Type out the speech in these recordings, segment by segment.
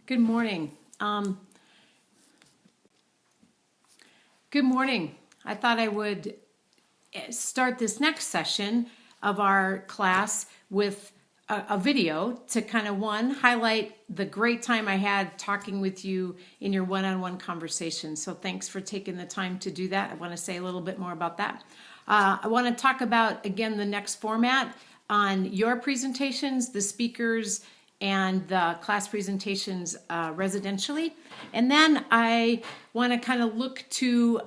Good morning. Good morning. I thought I would start this next session of our class with a video to kind of highlight the great time I had talking with you in your one-on-one conversation. So thanks for taking the time to do that. I want to say a little bit more about that. I want to talk about, again, the next format on your presentations, the speakers, and the class presentations residentially. And then I want to kind of look to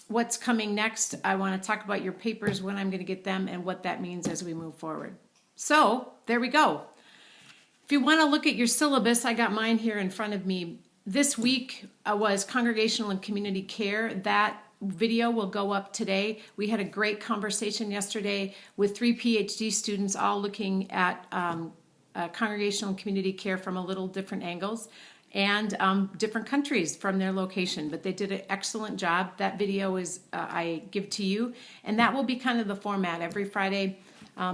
what's coming next. I want to talk about your papers, when I'm going to get them, and what that means as we move forward. So there we go. If you want to look at your syllabus, I got mine here in front of me. This week was Congregational and Community Care. That video will go up today. We had a great conversation yesterday with 3 PhD students all looking at congregational and community care from a little different angles and different countries from their location, but they did an excellent job. That video is I give to you, and that will be kind of the format. Every Friday,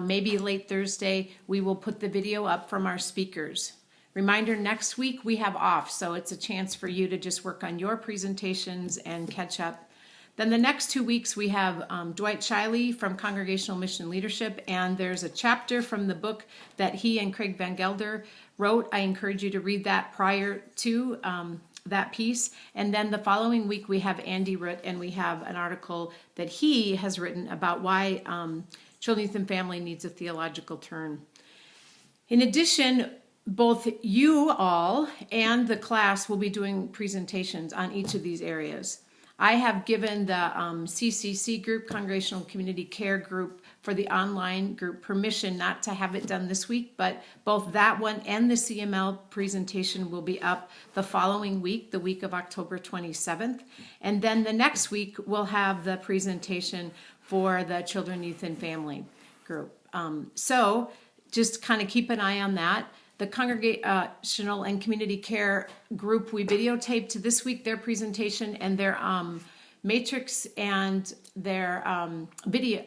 maybe late Thursday, we will put the video up from our speakers. Reminder, next week we have off, so it's a chance for you to just work on your presentations and catch up. Then the next 2 weeks we have Dwight Shiley from Congregational Mission Leadership, and there's a chapter from the book that he and Craig Van Gelder wrote. I encourage you to read that prior to that piece. And then the following week we have Andy Root, and we have an article that he has written about why Children, Youth, and Family needs a theological turn. In addition, both you all and the class will be doing presentations on each of these areas. I have given the CCC group, Congregational Community Care group, for the online group permission not to have it done this week, but both that one and the CML presentation will be up the following week, the week of October 27th. And then the next week, we'll have the presentation for the Children, Youth, and Family group. So just kind of keep an eye on that. The Congregational and Community Care group, we videotaped this week their presentation, and their matrix and their video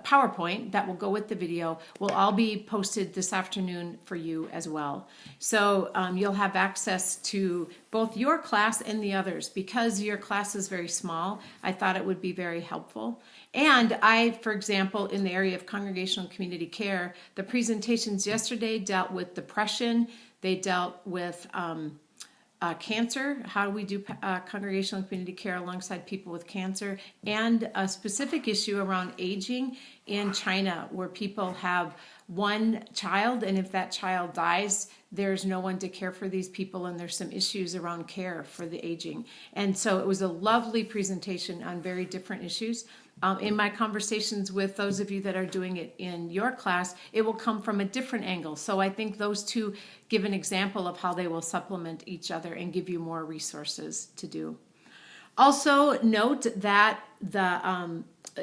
PowerPoint that will go with the video will all be posted this afternoon for you as well. So you'll have access to both your class and the others. Because your class is very small, I thought it would be very helpful. And I, for example, in the area of congregational community care, the presentations yesterday dealt with depression. They dealt with cancer. How do we do congregational and community care alongside people with cancer? And a specific issue around aging in China, where people have one child, and if that child dies, there's no one to care for these people, and there's some issues around care for the aging. And so it was a lovely presentation on very different issues. In my conversations with those of you that are doing it in your class, it will come from a different angle. So I think those two give an example of how they will supplement each other and give you more resources to do. Also note that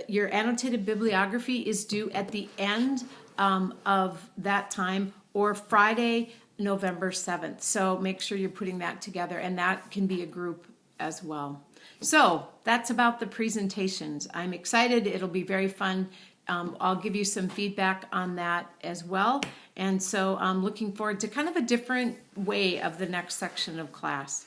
your annotated bibliography is due at the end of that time, or Friday, November 7th. So make sure you're putting that together, and that can be a group as well. So that's about the presentations. I'm excited. It'll be very fun. I'll give you some feedback on that as well. And so I'm looking forward to kind of a different way of the next section of class.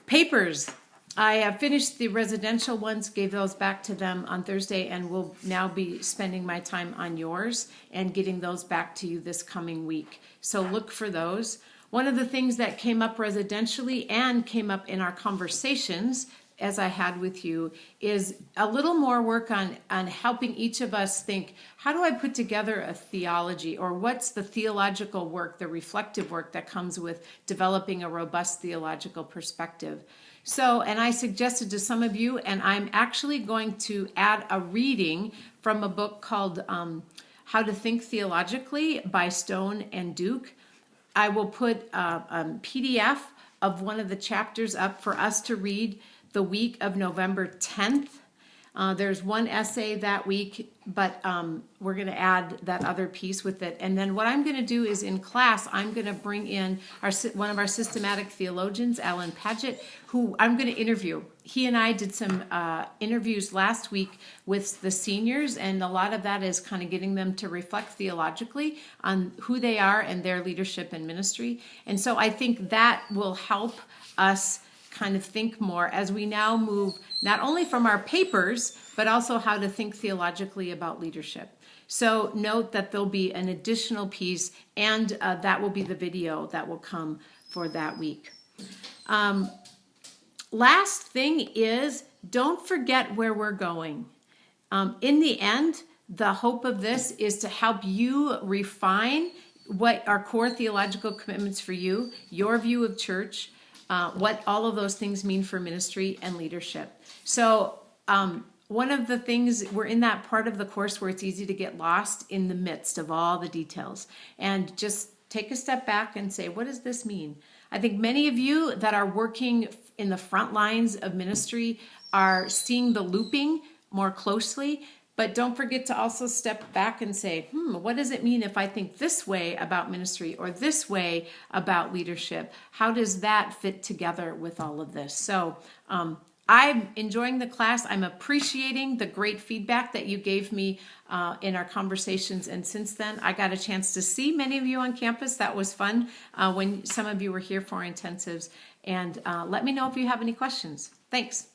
Papers. I have finished the residential ones, gave those back to them on Thursday, and will now be spending my time on yours and getting those back to you this coming week. So look for those. One of the things that came up residentially and came up in our conversations as I had with you is a little more work on helping each of us think, how do I put together a theology, or what's the theological work, the reflective work that comes with developing a robust theological perspective. So, and I suggested to some of you, and I'm actually going to add a reading from a book called How to Think Theologically by Stone and Duke. I will put a PDF of one of the chapters up for us to read the week of November 10th. There's one essay that week but we're going to add that other piece with it. And then what I'm going to do is in class, I'm going to bring in one of our systematic theologians, Alan Paget, who I'm going to interview. He and I did some interviews last week with the seniors, and a lot of that is kind of getting them to reflect theologically on who they are and their leadership and ministry. And so I think that will help us kind of think more as we now move not only from our papers, but also how to think theologically about leadership. So note that there'll be an additional piece, and that will be the video that will come for that week. Last thing is, don't forget where we're going. In the end, the hope of this is to help you refine what are core theological commitments for you, your view of church, what all of those things mean for ministry and leadership. So one of the things, we're in that part of the course where it's easy to get lost in the midst of all the details, and just take a step back and say, what does this mean? I think many of you that are working in the front lines of ministry are seeing the looping more closely, but don't forget to also step back and say, what does it mean if I think this way about ministry or this way about leadership? How does that fit together with all of this? So I'm enjoying the class. I'm appreciating the great feedback that you gave me in our conversations. And since then, I got a chance to see many of you on campus. That was fun when some of you were here for intensives. And let me know if you have any questions. Thanks.